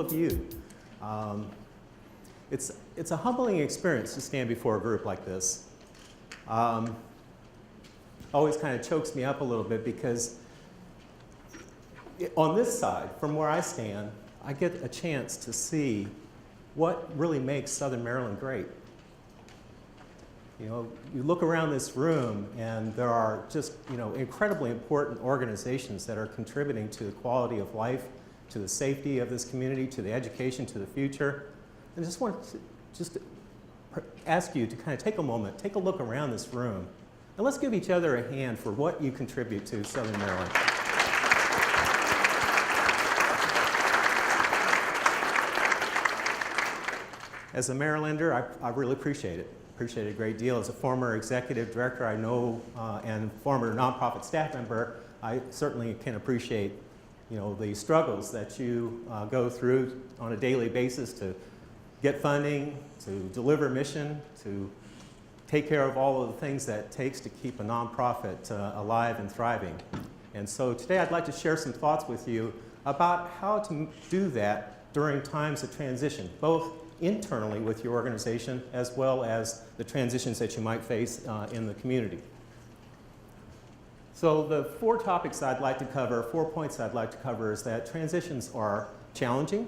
of you. It's a humbling experience to stand before a group like this. Always kind of chokes me up a little bit because on this side, from where I stand, I get a chance to see what really makes Southern Maryland great. You know, you look around this room and there are just, you know, incredibly important organizations that are contributing to the quality of life, to the safety of this community, to the education, to the future. I just want to ask you to kind of take a moment, take a look around this room, and let's give each other a hand for what you contribute to Southern Maryland. As a Marylander, I really appreciate it. Appreciate it a great deal. As a former executive director, I know, and former nonprofit staff member, I certainly can appreciate, you know, the struggles that you go through on a daily basis to get funding, to deliver mission, to take care of all of the things that it takes to keep a nonprofit alive and thriving. And so today I'd like to share some thoughts with you about how to do that during times of transition, both internally with your organization as well as the transitions that you might face in the community. So the 4 topics I'd like to cover, 4 points I'd like to cover is that transitions are challenging,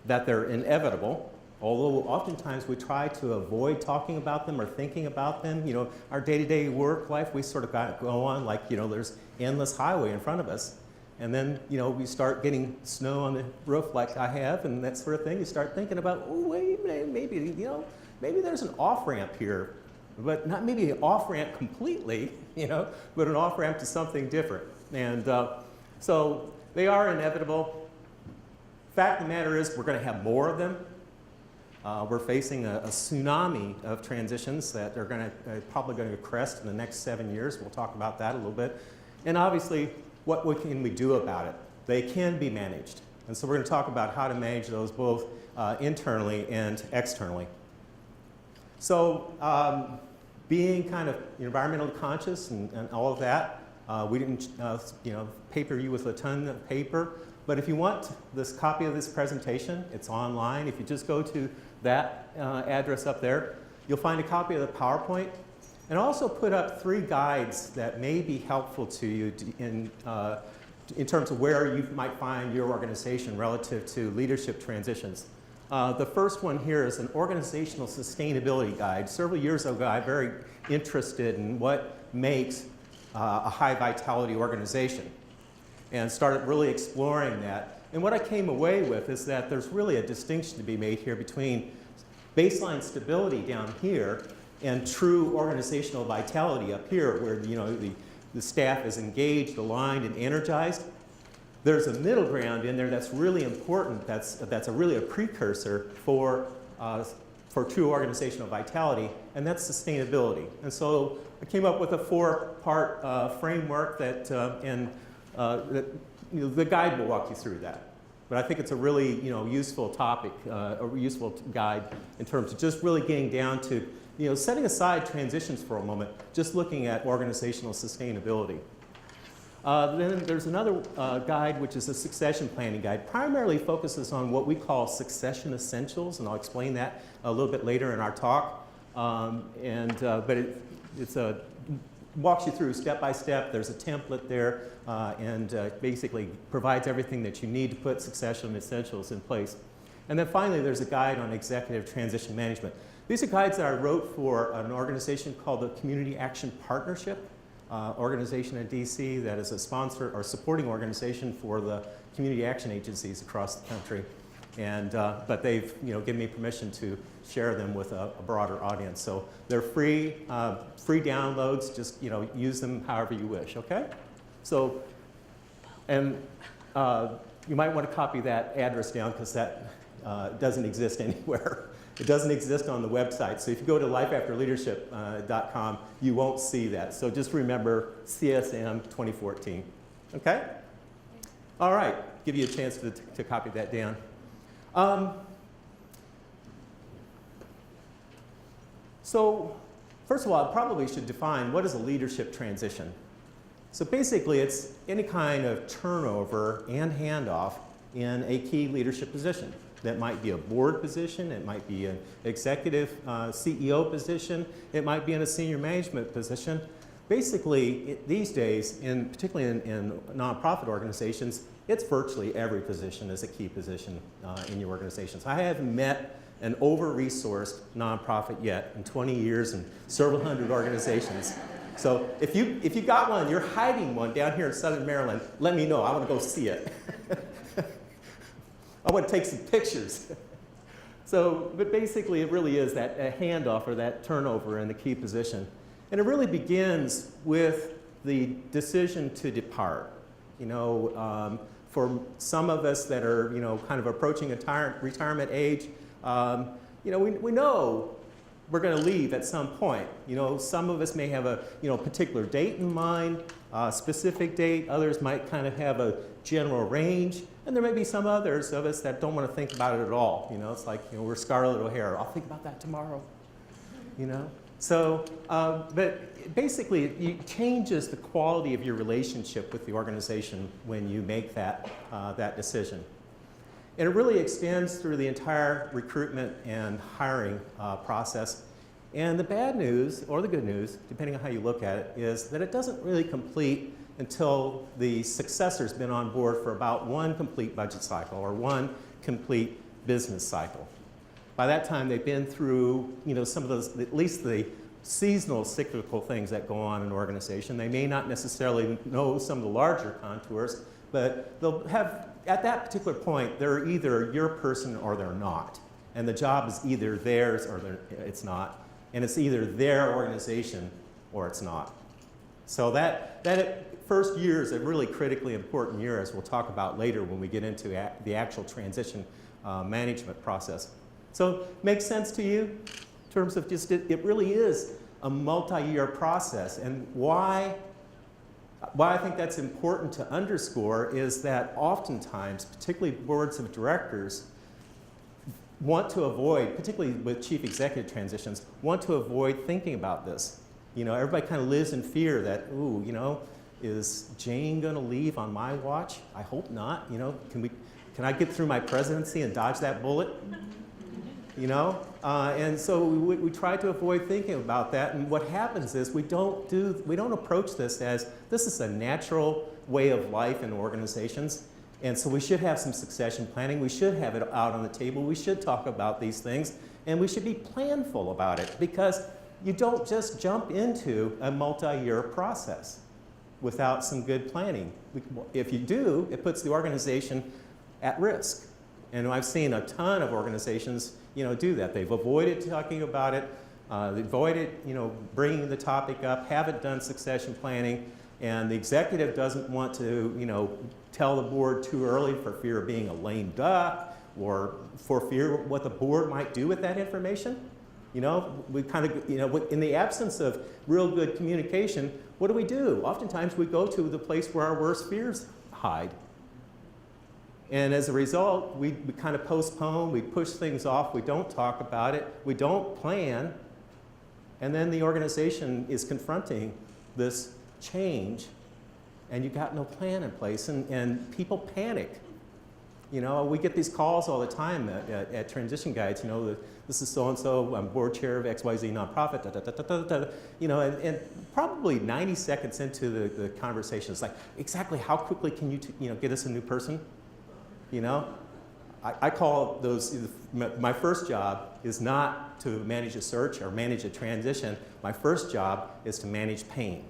that they're inevitable, although oftentimes we try to avoid talking about them or thinking about them. You know, our day-to-day work life, we sort of go on like, you know, there's endless highway in front of us. And then, you know, we start getting snow on the roof like I have and that sort of thing. You start thinking about, oh, wait, maybe, you know, maybe there's an off-ramp here, but not maybe an off-ramp completely, you know, but an off-ramp to something different. And so they are inevitable. Fact of the matter is we're going to have more of them. We're facing a tsunami of transitions that are probably going to crest in the next 7 years. We'll talk about that a little bit. And obviously, what can we do about it? They can be managed. And so we're going to talk about how to manage those both internally and externally. So being kind of environmentally conscious and all of that, we didn't you know, paper you with a ton of paper. But if you want this copy of this presentation, it's online. If you just go to that address up there, you'll find a copy of the PowerPoint. And also put up 3 guides that may be helpful to you in terms of where you might find your organization relative to leadership transitions. The first one here is an organizational sustainability guide. Several years ago, I was very interested in what makes a high vitality organization and started really exploring that. And what I came away with is that there's really a distinction to be made here between baseline stability down here and true organizational vitality up here, where, you know, the staff is engaged, aligned, and energized. There's a middle ground in there that's really important. That's really a precursor for true organizational vitality, and that's sustainability. And so I came up with a 4-part framework that, you know, the guide will walk you through that. But I think it's a really, you know, useful topic, a useful guide in terms of just really getting down to, you know, setting aside transitions for a moment, just looking at organizational sustainability. Then there's another guide, which is a succession planning guide. Primarily focuses on what we call succession essentials, and I'll explain that a little bit later in our talk. But it's walks you through step by step. There's a template there, and basically provides everything that you need to put succession essentials in place. And then finally, there's a guide on executive transition management. These are guides that I wrote for an organization called the Community Action Partnership, organization in DC that is a sponsor or supporting organization for the community action agencies across the country. And, but they've, you know, given me permission to share them with a broader audience. So they're free, free downloads, just, you know, use them however you wish, okay? So, and you might want to copy that address down because that doesn't exist anywhere. It doesn't exist on the website. So if you go to lifeafterleadership.com, you won't see that. So just remember CSM 2014. Okay? All right. Give you a chance to copy that down. So first of all, I probably should define what is a leadership transition. So basically, it's any kind of turnover and handoff in a key leadership position. That might be a board position, it might be an executive CEO position, it might be in a senior management position. Basically, these days, particularly in nonprofit organizations, it's virtually every position is a key position in your organizations. I haven't met an over-resourced nonprofit yet in 20 years and several hundred organizations. So if you got one, you're hiding one down here in Southern Maryland, let me know. I want to go see it. I want to take some pictures. So, but basically it really is that a handoff or that turnover in the key position. And it really begins with the decision to depart. You know, for some of us that are, you know, kind of approaching retirement age, you know, we know we're going to leave at some point. You know, some of us may have a, you know, particular date in mind, a specific date. Others might kind of have a general range. And there may be some others of us that don't want to think about it at all. You know, it's like, you know, we're Scarlett O'Hara. I'll think about that tomorrow, you know. So, but basically, it changes the quality of your relationship with the organization when you make that, that decision. And it really extends through the entire recruitment and hiring process. And the bad news, or the good news, depending on how you look at it, is that it doesn't really complete until the successor's been on board for about one complete budget cycle or one complete business cycle. By that time, they've been through, you know, some of those, at least the seasonal cyclical things that go on in an organization. They may not necessarily know some of the larger contours, but they'll have, at that particular point, they're either your person or they're not. And the job is either theirs or it's not. And it's either their organization or it's not. So that first year is a really critically important year, as we'll talk about later when we get into the actual transition management process. So makes sense to you in terms of just it really is a multi-year process. And why I think that's important to underscore is that oftentimes, particularly boards of directors, want to avoid, particularly with chief executive transitions, want to avoid thinking about this. You know, everybody kind of lives in fear that, ooh, you know, is Jane going to leave on my watch? I hope not. You know, can I get through my presidency and dodge that bullet? You know, and so we try to avoid thinking about that. And what happens is we don't approach this as this is a natural way of life in organizations. And so we should have some succession planning. We should have it out on the table. We should talk about these things. And we should be planful about it, because you don't just jump into a multi-year process without some good planning. If you do, it puts the organization at risk. And I've seen a ton of organizations, you know, do that. They've avoided talking about it. They've avoided, you know, bringing the topic up, haven't done succession planning, and the executive doesn't want to, you know, tell the board too early for fear of being a lame duck or for fear of what the board might do with that information. You know, we kind of, you know, in the absence of real good communication, what do? Oftentimes we go to the place where our worst fears hide. And as a result, we kind of postpone, we push things off, we don't talk about it, we don't plan, and then the organization is confronting this change, and you got no plan in place, and people panic. You know, we get these calls all the time at Transition Guides, you know, this is so-and-so, I'm board chair of XYZ nonprofit, you know, and probably 90 seconds into the conversation, it's like, exactly how quickly can you, you know, get us a new person? You know, I call those, my first job is not to manage a search or manage a transition. My first job is to manage pain.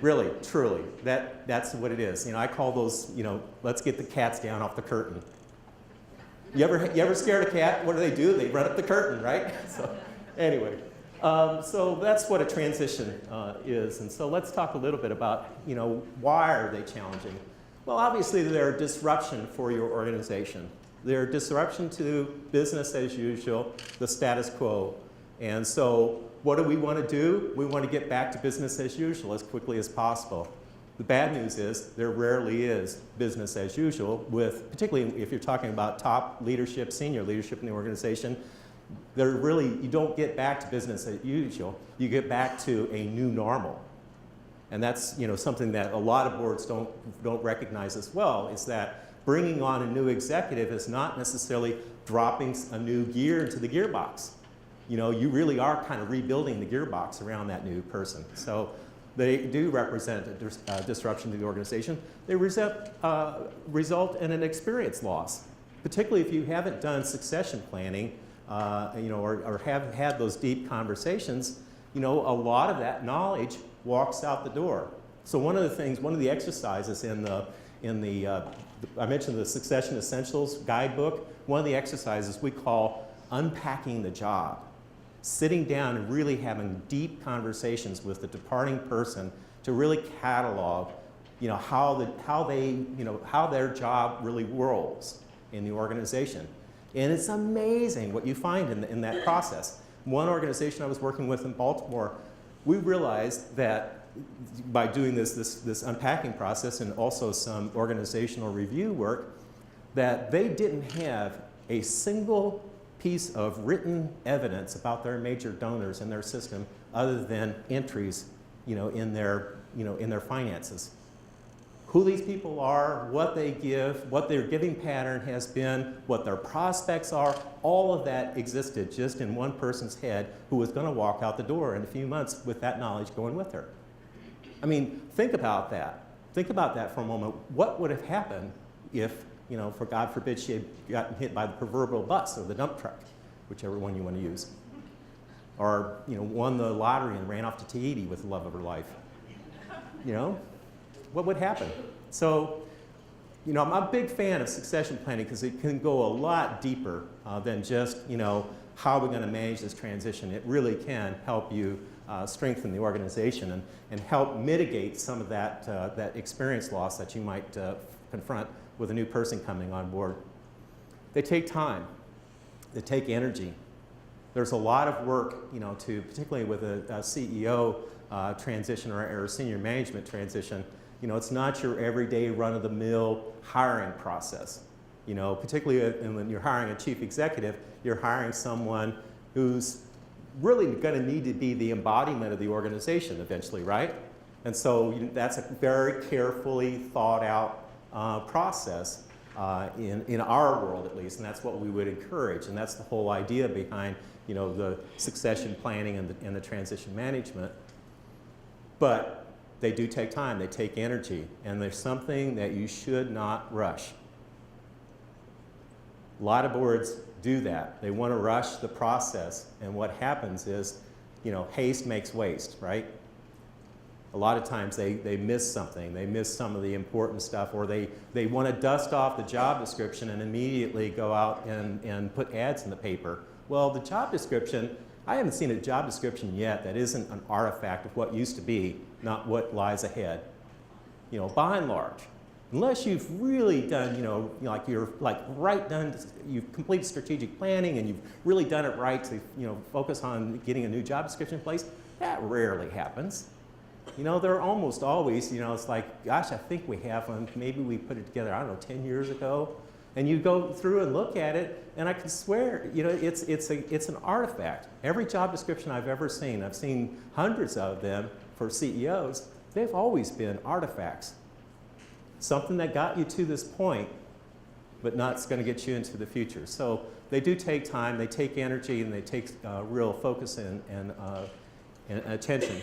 Really, truly, that's what it is. You know, I call those, you know, let's get the cats down off the curtain. You ever scared a cat? What do? They run up the curtain, right? So anyway, so that's what a transition is. And so let's talk a little bit about, you know, why are they challenging? Well, obviously, they're a disruption for your organization. They're a disruption to business as usual, the status quo. And so what do we want to do? We want to get back to business as usual as quickly as possible. The bad news is there rarely is business as usual, with, particularly if you're talking about top leadership, senior leadership in the organization, you don't get back to business as usual. You get back to a new normal. And that's something that a lot of boards don't recognize as well, is that bringing on a new executive is not necessarily dropping a new gear into the gearbox. You really are kind of rebuilding the gearbox around that new person. So they do represent a disruption to the organization. They result in an experience loss, particularly if you haven't done succession planning, or have had those deep conversations. A lot of that knowledge walks out the door. So one of the exercises I mentioned the Succession Essentials guidebook. One of the exercises we call unpacking the job. Sitting down and really having deep conversations with the departing person to really catalog, how their job really rolls in the organization. And it's amazing what you find in that process. One organization I was working with in Baltimore, we realized that by doing this unpacking process and also some organizational review work, that they didn't have a single piece of written evidence about their major donors in their system other than entries, in their finances. Who these people are, what they give, what their giving pattern has been, what their prospects are, all of that existed just in one person's head who was going to walk out the door in a few months with that knowledge going with her. I mean, think about that. Think about that for a moment. What would have happened if, for God forbid, she had gotten hit by the proverbial bus or the dump truck, whichever one you want to use, or, won the lottery and ran off to Tahiti with the love of her life? What would happen? So, I'm a big fan of succession planning because it can go a lot deeper than just, how we're going to manage this transition. It really can help you strengthen the organization and help mitigate some of that experience loss that you might confront with a new person coming on board. They take time. They take energy. There's a lot of work, particularly with a CEO transition or senior management transition. It's not your everyday run-of-the-mill hiring process. Particularly when you're hiring a chief executive, you're hiring someone who's really going to need to be the embodiment of the organization eventually, right? And so that's a very carefully thought out process in our world, at least, and that's what we would encourage. And that's the whole idea behind the succession planning and the transition management. But they do take time, they take energy, and there's something that you should not rush. A lot of boards do that. They want to rush the process, and what happens is, haste makes waste, right? A lot of times they miss something. They miss some of the important stuff, or they want to dust off the job description and immediately go out and put ads in the paper. Well, the job description, I haven't seen a job description yet that isn't an artifact of what used to be, not what lies ahead. By and large, unless you've really done, you've completed strategic planning and you've really done it right to, focus on getting a new job description in place, that rarely happens. They're almost always, it's like, gosh, I think we have one. Maybe we put it together, 10 years ago. And you go through and look at it, and I can swear, it's an artifact. Every job description I've ever seen, I've seen hundreds of them for CEOs, they've always been artifacts. Something that got you to this point, but not going to get you into the future. So they do take time, they take energy, and they take real focus and attention.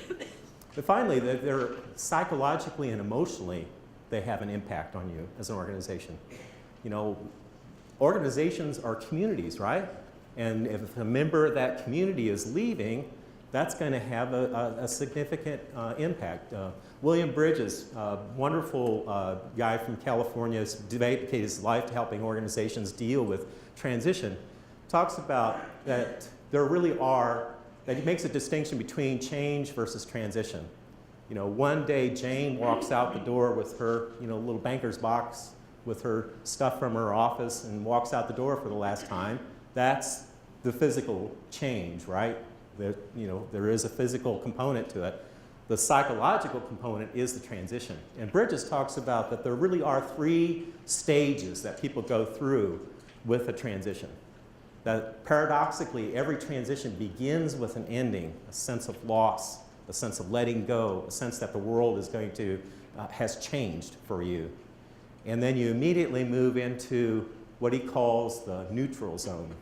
But finally, they're psychologically and emotionally, they have an impact on you as an organization. Organizations are communities, right? And if a member of that community is leaving, that's going to have a significant impact. William Bridges, wonderful guy from California, has dedicated his life to helping organizations deal with transition, talks about that there really are, that he makes a distinction between change versus transition. One day Jane walks out the door with her, little banker's box with her stuff from her office and walks out the door for the last time. That's the physical change, right? There is a physical component to it. The psychological component is the transition. And Bridges talks about that there really are 3 stages that people go through with a transition. That paradoxically, every transition begins with an ending, a sense of loss, a sense of letting go, a sense that the world is going to, has changed for you. And then you immediately move into what he calls the neutral zone,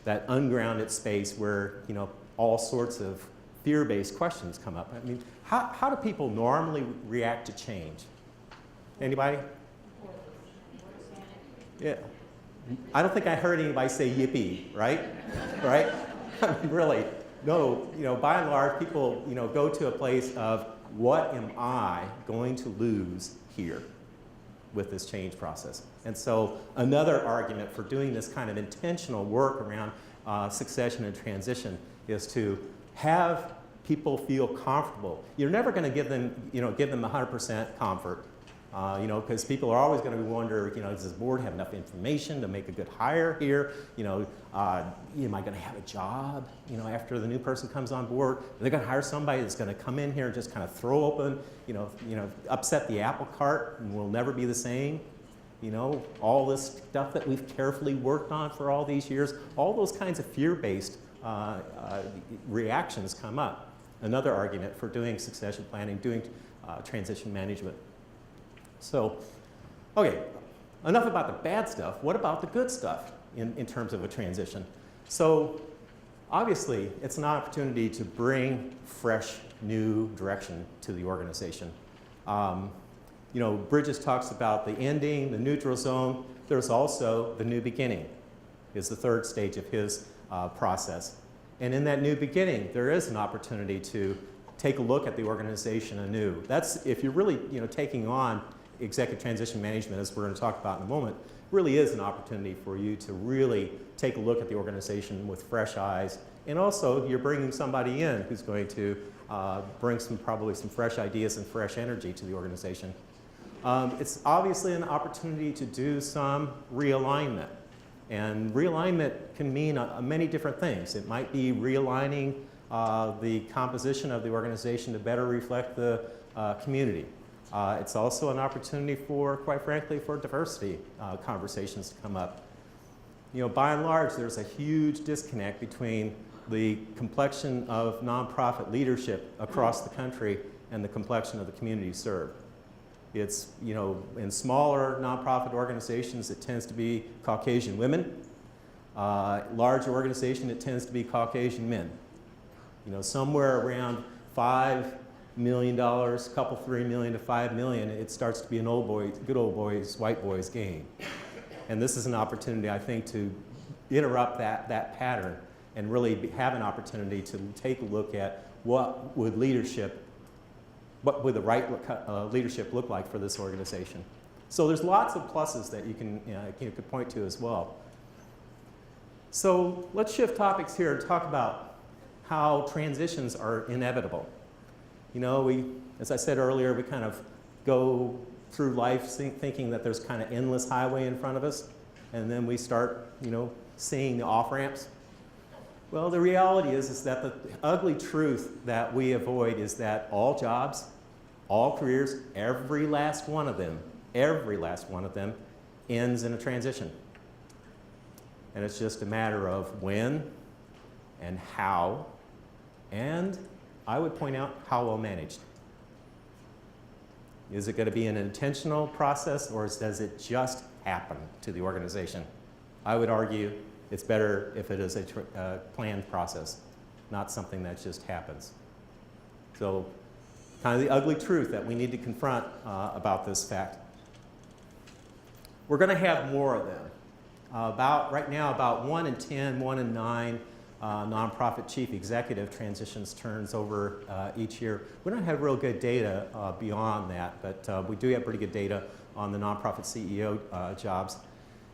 that ungrounded space where, you know, all sorts of fear-based questions come up. I mean, how do people normally react to change? Anybody? Yeah. I don't think I heard anybody say yippee, right? Right? I mean, really, no, you know, by and large, people, you know, go to a place of what am I going to lose here with this change process? And so another argument for doing this kind of intentional work around succession and transition is to have people feel comfortable. You're never going to give them, you know, give them 100% comfort. You know, because people are always going to wonder, you know, does this board have enough information to make a good hire here? You know, am I going to have a job, you know, after the new person comes on board? Are they going to hire somebody that's going to come in here and just kind of throw open, you know, upset the apple cart and will never be the same? You know, all this stuff that we've carefully worked on for all these years, all those kinds of fear-based reactions come up. Another argument for doing succession planning, doing transition management. So, okay, enough about the bad stuff. What about the good stuff in terms of a transition? So, obviously, it's an opportunity to bring fresh, new direction to the organization. You know, Bridges talks about the ending, the neutral zone. There's also the new beginning, is the third stage of his process. And in that new beginning, there is an opportunity to take a look at the organization anew. That's, if you're really, you know, taking on executive transition management, as we're going to talk about in a moment, really is an opportunity for you to really take a look at the organization with fresh eyes. And also, you're bringing somebody in who's going to bring probably some fresh ideas and fresh energy to the organization. It's obviously an opportunity to do some realignment. And realignment can mean many different things. It might be realigning the composition of the organization to better reflect the community. It's also an opportunity for, quite frankly, for diversity conversations to come up. You know, by and large, there's a huge disconnect between the complexion of nonprofit leadership across the country and the complexion of the community served. It's, you know, in smaller nonprofit organizations, it tends to be Caucasian women. Larger organization, it tends to be Caucasian men. You know, somewhere around $5 million, couple $3 million to $5 million, it starts to be an old boy, good old boys, white boys game. And this is an opportunity, I think, to interrupt that pattern and really have an opportunity to take a look at what would the right leadership look like for this organization. So there's lots of pluses that you could point to as well. So let's shift topics here and talk about how transitions are inevitable. You know, as I said earlier, we kind of go through life thinking that there's kind of endless highway in front of us, and then we start, you know, seeing the off-ramps. Well, the reality is that the ugly truth that we avoid is that all jobs, all careers, every last one of them ends in a transition. And it's just a matter of when and how, and I would point out how well managed. Is it going to be an intentional process, or does it just happen to the organization? I would argue it's better if it is a planned process, not something that just happens. So, kind of the ugly truth that we need to confront about this fact. We're going to have more of them. Right now, about 1 in 10, 1 in 9 nonprofit chief executive transitions turns over each year. We don't have real good data beyond that, but we do have pretty good data on the nonprofit CEO jobs.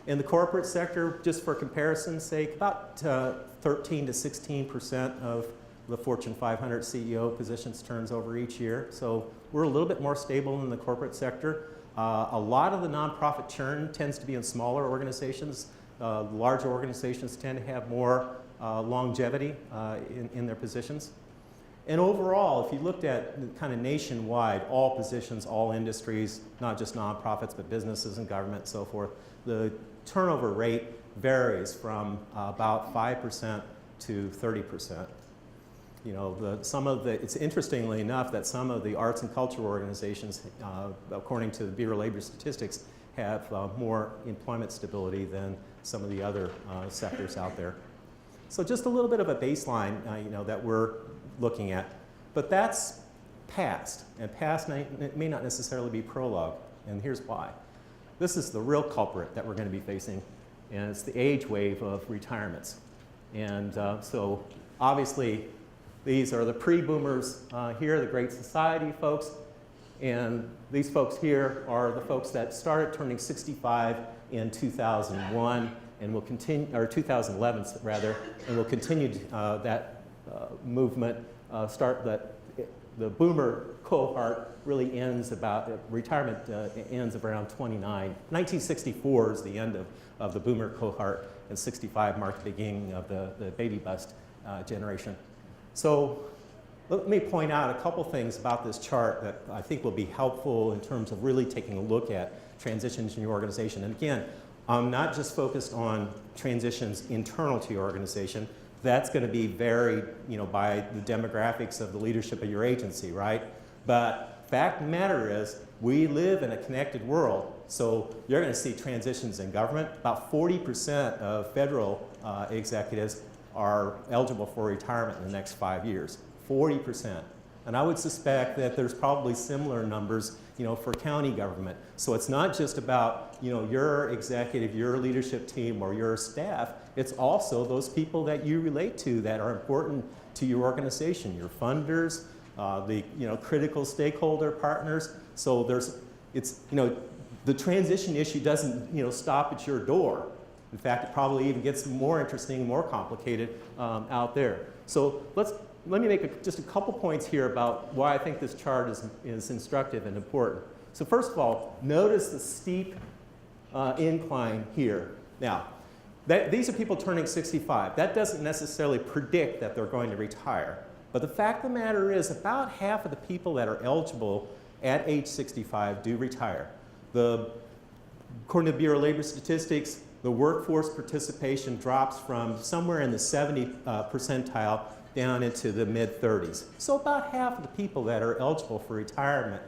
In the corporate sector, just for comparison's sake, about 13 to 16% of the Fortune 500 CEO positions turns over each year. So we're a little bit more stable in the corporate sector. A lot of the nonprofit churn tends to be in smaller organizations. Larger organizations tend to have more longevity in their positions. And overall, if you looked at kind of nationwide, all positions, all industries, not just nonprofits, but businesses and government and so forth, the turnover rate varies from about 5% to 30%. You know, it's interestingly enough that some of the arts and culture organizations, according to the Bureau of Labor Statistics, have more employment stability than some of the other sectors out there. So just a little bit of a baseline, you know, that we're looking at. But that's past, and past may not necessarily be prologue, and here's why. This is the real culprit that we're going to be facing, and it's the age wave of retirements. And so obviously, these are the pre-boomers here, the Great Society folks, and these folks here are the folks that started turning 65 in 2001 and will continue, or 2011 rather, and will continue that movement. The boomer cohort really ends about, retirement ends around 29. 1964 is the end of the boomer cohort, and 65 marked the beginning of the baby bust generation. So let me point out a couple things about this chart that I think will be helpful in terms of really taking a look at transitions in your organization. And again, I'm not just focused on transitions internal to your organization. That's going to be varied, you know, by the demographics of the leadership of your agency, right? But fact of the matter is, we live in a connected world, so you're going to see transitions in government. About 40% of federal executives are eligible for retirement in the next 5 years. 40%. And I would suspect that there's probably similar numbers, you know, for county government. So it's not just about, you know, your executive, your leadership team, or your staff. It's also those people that you relate to that are important to your organization, your funders, the, you know, critical stakeholder partners. So it's, you know, the transition issue doesn't, you know, stop at your door. In fact, it probably even gets more interesting, more complicated out there. So let me make just a couple points here about why I think this chart is instructive and important. So first of all, notice the steep incline here. Now, these are people turning 65. That doesn't necessarily predict that they're going to retire. But the fact of the matter is about half of the people that are eligible at age 65 do retire. According to the Bureau of Labor Statistics, the workforce participation drops from somewhere in the 70 percentile down into the mid-30s. So about half of the people that are eligible for retirement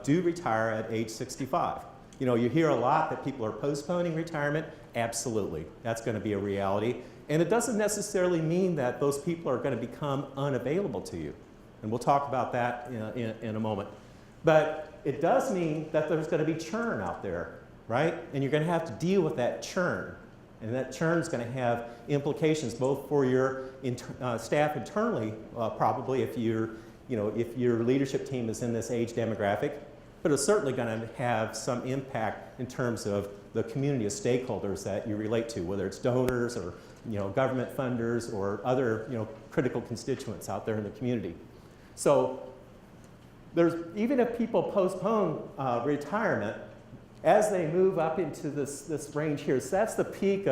do retire at age 65. You know, you hear a lot that people are postponing retirement. Absolutely, that's going to be a reality. And it doesn't necessarily mean that those people are going to become unavailable to you. And we'll talk about that in a moment. But it does mean that there's going to be churn out there, right? And you're going to have to deal with that churn. And that churn is going to have implications both for your staff internally, probably if your leadership team is in this age demographic, but it's certainly going to have some impact in terms of the community of stakeholders that you relate to, whether it's donors or, you know, government funders or other, you know, critical constituents out there in the community. So even if people postpone retirement, as they move up into this range here, so that's the peak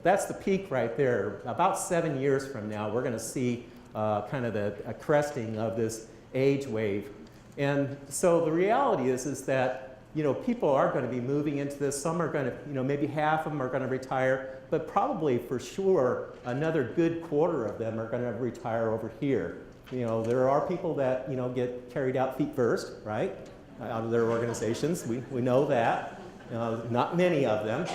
that's the peak right there. About 7 years from now, we're going to see kind of a cresting of this age wave. And so the reality is that, you know, people are going to be moving into this. Some are going to, you know, maybe half of them are going to retire, but probably for sure another good quarter of them are going to retire over here. You know, there are people that, you know, get carried out feet first, right? Out of their organizations. We know that. Not many of them.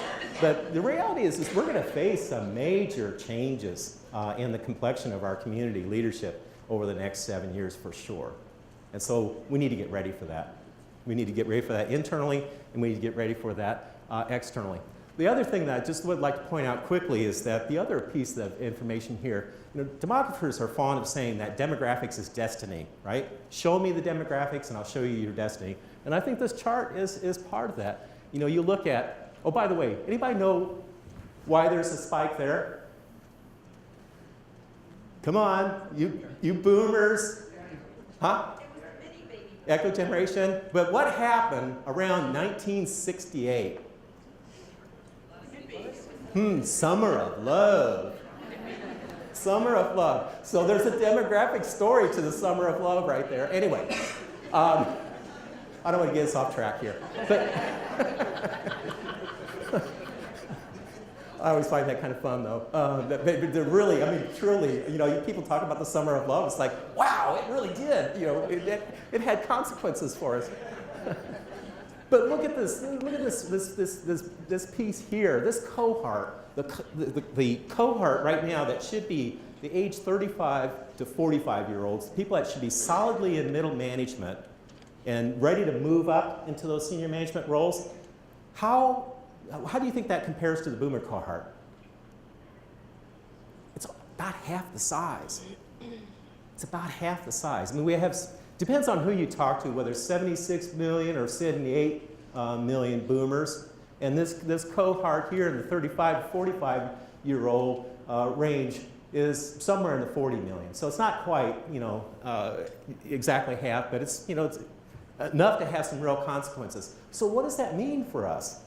But the reality is we're going to face some major changes in the complexion of our community leadership over the next 7 years for sure. And so we need to get ready for that. We need to get ready for that internally, and we need to get ready for that externally. The other thing that I just would like to point out quickly is that the other piece of information here, you know, demographers are fond of saying that demographics is destiny, right? Show me the demographics and I'll show you your destiny. And I think this chart is part of that. You know, you look at, oh, by the way, anybody know why there's a spike there? Come on, you boomers. Huh? Echo generation. But what happened around 1968? Summer of love. Summer of love. So there's a demographic story to the summer of love right there. Anyway, I don't want to get us off track here. But I always find that kind of fun, though. They're really, I mean, truly, you know, people talk about the summer of love. It's like, wow, it really did. You know, it had consequences for us. But look at this. Look at this piece here. This cohort, the cohort right now that should be the age 35 to 45-year-olds, people that should be solidly in middle management and ready to move up into those senior management roles. How do you think that compares to the boomer cohort? It's about half the size. It's about half the size. I mean, we have, depends on who you talk to, whether it's 76 million or 78 million boomers. And this cohort here in the 35 to 45-year-old range is somewhere in the 40 million. So it's not quite, you know, exactly half, but it's, you know, it's enough to have some real consequences. So what does that mean for us?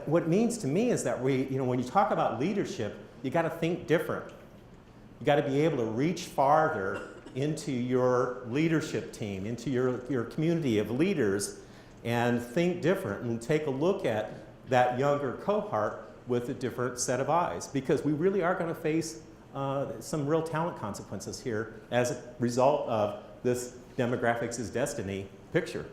What it means to me is that when you talk about leadership, you got to think different. You got to be able to reach farther into your leadership team, into your community of leaders, and think different and take a look at that younger cohort with a different set of eyes, because we really are going to face some real talent consequences here as a result of this demographics is destiny picture.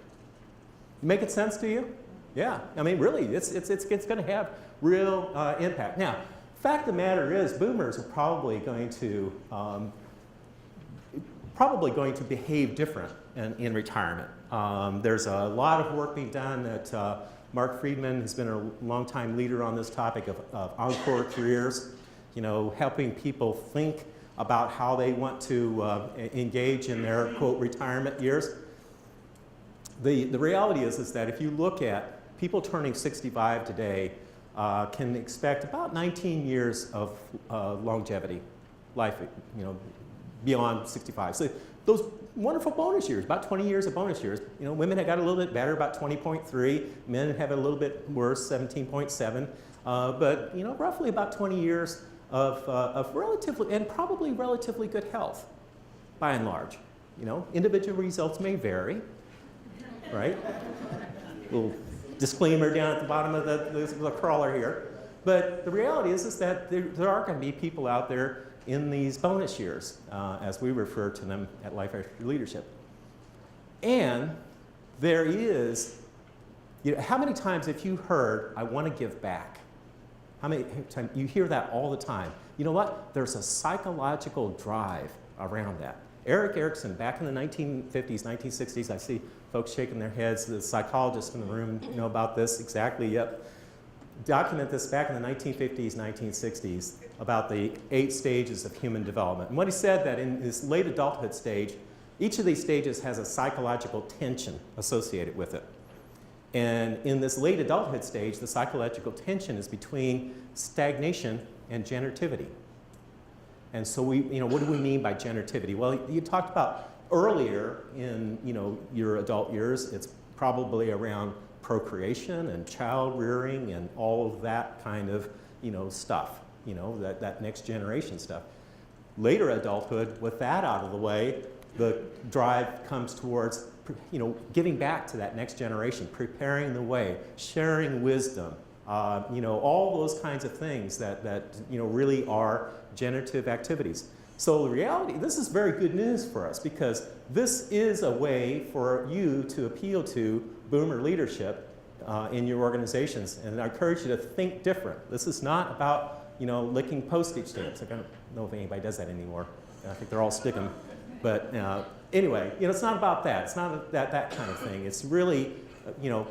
Making sense to you? Yeah, I mean, really, it's going to have real impact. Now, fact of the matter is, boomers are probably going to behave different in retirement. There's a lot of work being done that Mark Friedman has been a longtime leader on this topic of encore careers, you know, helping people think about how they want to engage in their, quote, retirement years. The reality is that if you look at people turning 65 today, can expect about 19 years of longevity, life, you know, beyond 65. So those wonderful bonus years, about 20 years of bonus years. You know, women have got a little bit better, about 20.3. Men have it a little bit worse, 17.7. But, you know, roughly about 20 years of relatively, and probably relatively good health, by and large. You know, individual results may vary, right? Little disclaimer down at the bottom of the crawler here. But the reality is that there are going to be people out there in these bonus years, as we refer to them at Life After Leadership. And there is, you know, how many times have you heard, I want to give back? How many times, you hear that all the time. You know what? There's a psychological drive around that. Erik Erikson, back in the 1950s, 1960s, I see folks shaking their heads, the psychologists in the room know about this exactly, yep. Document this back in the 1950s, 1960s about the 8 stages of human development. And what he said that in this late adulthood stage, each of these stages has a psychological tension associated with it. And in this late adulthood stage, the psychological tension is between stagnation and generativity. And so you know, what do we mean by generativity? Well, you talked about earlier in, you know, your adult years, it's probably around procreation and child rearing and all of that kind of, you know, stuff, you know, that next generation stuff. Later adulthood, with that out of the way, the drive comes towards, you know, giving back to that next generation, preparing the way, sharing wisdom, you know, all those kinds of things that you know, really are generative activities. So the reality, this is very good news for us, because this is a way for you to appeal to boomer leadership in your organizations. And I encourage you to think different. This is not about, you know, licking postage stamps. I don't know if anybody does that anymore. I think they're all sticking. But anyway, you know, it's not about that. It's not that kind of thing. It's really, you know,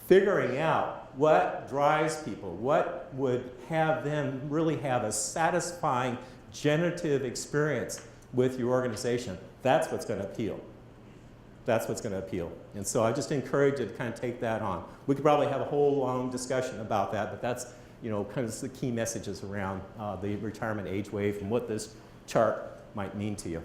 figuring out what drives people, what would have them really have a satisfying generative experience with your organization. That's what's going to appeal. That's what's going to appeal. And so I just encourage you to kind of take that on. We could probably have a whole long discussion about that, but that's, you know, kind of the key messages around the retirement age wave and what this chart might mean to you.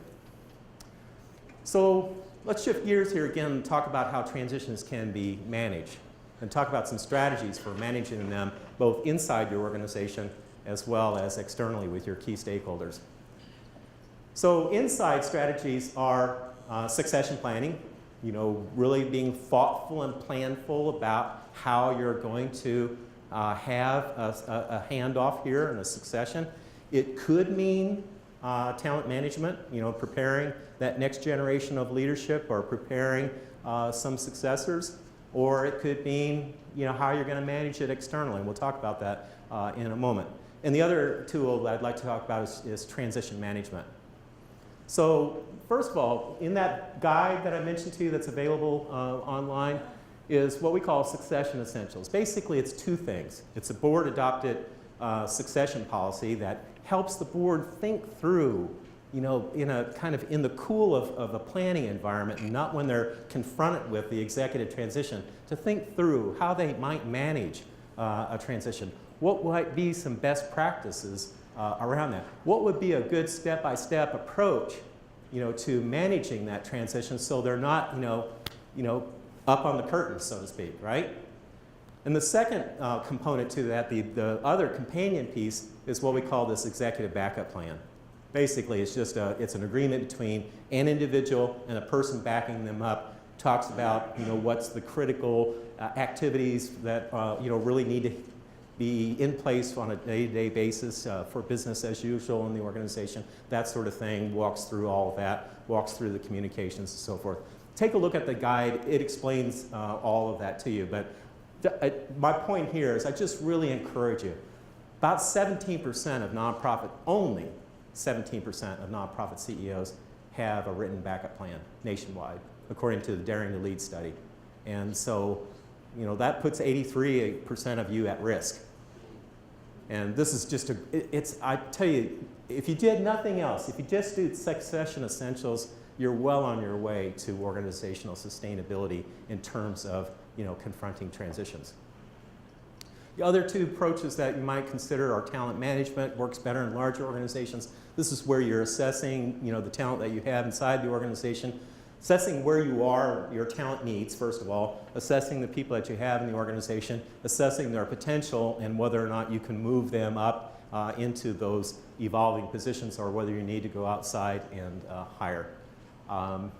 So let's shift gears here again and talk about how transitions can be managed, and talk about some strategies for managing them both inside your organization as well as externally with your key stakeholders. So inside strategies are succession planning, you know, really being thoughtful and planful about how you're going to have a handoff here and a succession. It could mean talent management, preparing that next generation of leadership or preparing some successors, or it could mean how you're going to manage it externally, and we'll talk about that in a moment. And the other tool that I'd like to talk about is transition management. So first of all, in that guide that I mentioned to you that's available online is what we call Succession Essentials. Basically, it's two things. It's a board-adopted succession policy that helps the board think through, in the cool of a planning environment, and not when they're confronted with the executive transition, to think through how they might manage a transition. What might be some best practices around that? What would be a good step-by-step approach, to managing that transition so they're not, up on the curtain, so to speak, right? And the second component to that, the other companion piece, is what we call this executive backup plan. Basically, it's just it's an agreement between an individual and a person backing them up. Talks about what's the critical activities that really need to be in place on a day-to-day basis for business as usual in the organization. That sort of thing. Walks through all of that. Walks through the communications and so forth. Take a look at the guide. It explains all of that to you. But my point here is I just really encourage you. About 17% of nonprofit, only 17% of nonprofit CEOs have a written backup plan nationwide, according to the Daring to Lead study. And so, that puts 83% of you at risk. And this is just I tell you, if you did nothing else, if you just do Succession Essentials, you're well on your way to organizational sustainability in terms of, confronting transitions. The other two approaches that you might consider are talent management. Works better in larger organizations. This is where you're assessing, the talent that you have inside the organization, assessing where you are, your talent needs, first of all, assessing the people that you have in the organization, assessing their potential and whether or not you can move them up into those evolving positions or whether you need to go outside and hire.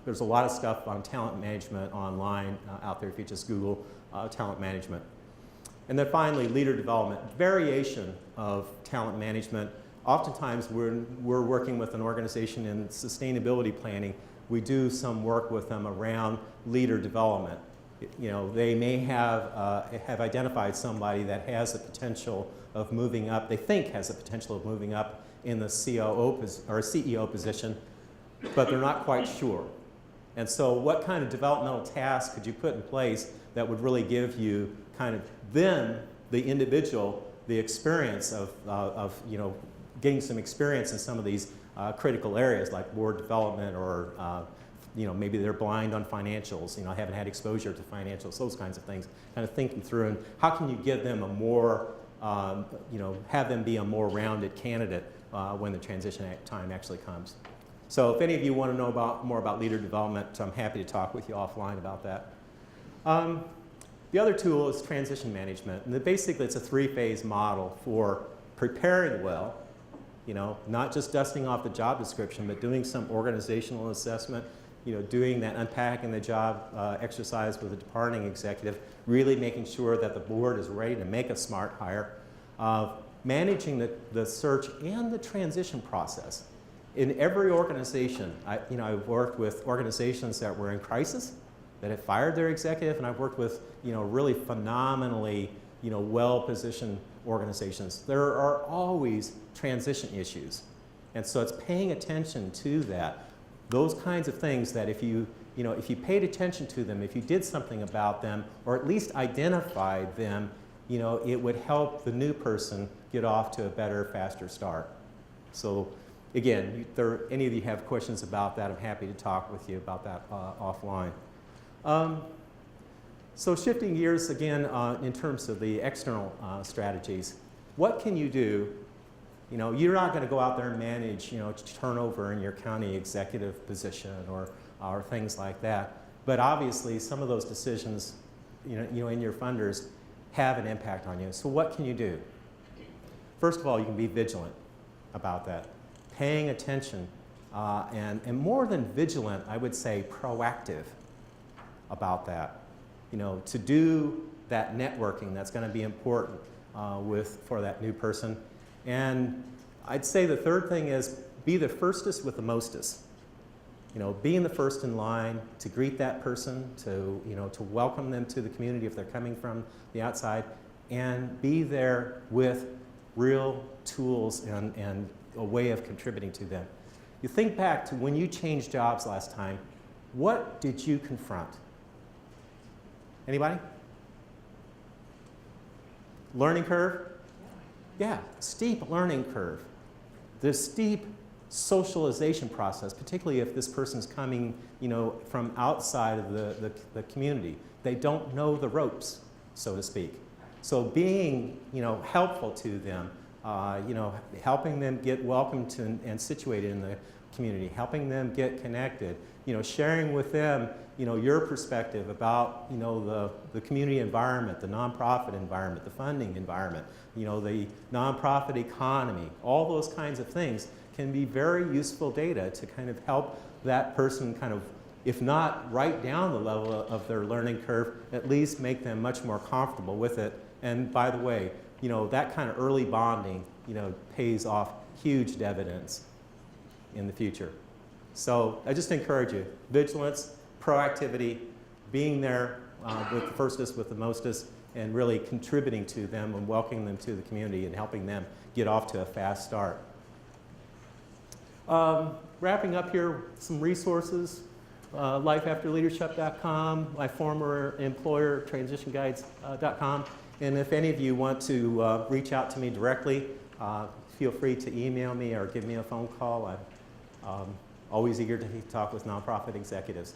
There's a lot of stuff on talent management online out there if you just Google talent management. And then finally, leader development. Variation of talent management. Oftentimes, we're working with an organization in sustainability planning. We do some work with them around leader development. They may have identified somebody that has the potential of moving up. They think has the potential of moving up in the COO or CEO position, but they're not quite sure. And so what kind of developmental tasks could you put in place that would really give you kind of then the individual the experience of getting some experience in some of these critical areas like board development or maybe they're blind on financials, haven't had exposure to financials, those kinds of things, kind of thinking through, and how can you give them a more, have them be a more rounded candidate when the transition time actually comes. So if any of you want to know more about leader development, I'm happy to talk with you offline about that. The other tool is transition management, and basically it's a three-phase model for preparing well, not just dusting off the job description, but doing some organizational assessment, doing that unpacking the job exercise with the departing executive, really making sure that the board is ready to make a smart hire, managing the search and the transition process. In every organization, I've worked with organizations that were in crisis, that have fired their executive, and I've worked with really phenomenally well-positioned organizations. There are always transition issues, and so it's paying attention to that. Those kinds of things that if you paid attention to them, if you did something about them, or at least identified them, it would help the new person get off to a better, faster start. So again, if any of you have questions about that, I'm happy to talk with you about that offline. So shifting gears again in terms of the external strategies, what can you do? You're not going to go out there and manage turnover in your county executive position or things like that. But obviously, some of those decisions, in your funders, have an impact on you. So what can you do? First of all, you can be vigilant about that, paying attention, and more than vigilant, I would say proactive about that. To do that networking that's going to be important. for that new person. And I'd say the third thing is be the firstest with the mostest. You know, being the first in line to greet that person, to, you know, to welcome them to the community if they're coming from the outside, and be there with real tools and a way of contributing to them. You think back to when you changed jobs last time, what did you confront? Anybody? Learning curve? Yeah, steep learning curve. The steep socialization process, particularly if this person's coming, you know, from outside of the community. They don't know the ropes, so to speak. So being, you know, helpful to them, you know, helping them get welcomed to and situated in the community, helping them get connected, you know, sharing with them, you know, your perspective about, you know, the community environment, the nonprofit environment, the funding environment, you know, the nonprofit economy, all those kinds of things can be very useful data to kind of help that person kind of, if not write down the level of their learning curve, at least make them much more comfortable with it. And by the way, you know, that kind of early bonding, you know, pays off huge dividends in the future. So I just encourage you, vigilance, proactivity, being there with the firstest, with the mostest, and really contributing to them and welcoming them to the community and helping them get off to a fast start. Wrapping up here, some resources, lifeafterleadership.com, my former employer, transitionguides.com. And if any of you want to reach out to me directly, feel free to email me or give me a phone call. I'm always eager to talk with nonprofit executives.